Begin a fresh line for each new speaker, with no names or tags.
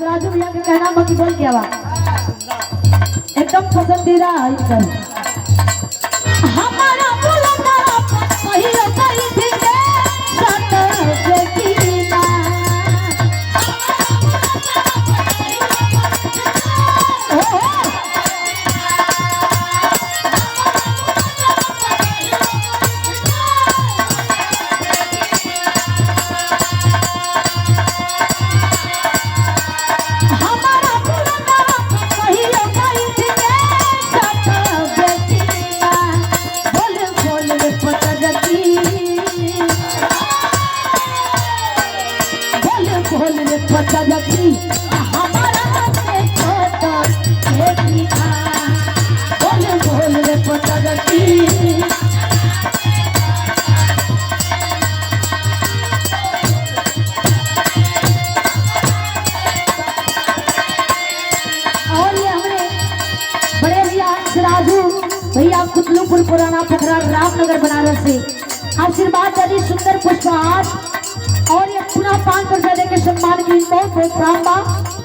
राजू भैया के कहना बाकी बोल क्या बात एकदम पसंदीदा आइटम हमारा बुलंदा पहिलो कहीं थी के सत बेटीना पता लगी हमारा से छोटा बेटी था बोल बोल रे पता लगी और ये हमारे बड़े भैया राजू भैया कुतलूपुर पुराना पोखरा रामनगर बनारस से आशीर्वाद आदि सुंदर पुष्पहार और ये पुनः 500 रुपए के सम्मान की बहुत बहुत प्राप्त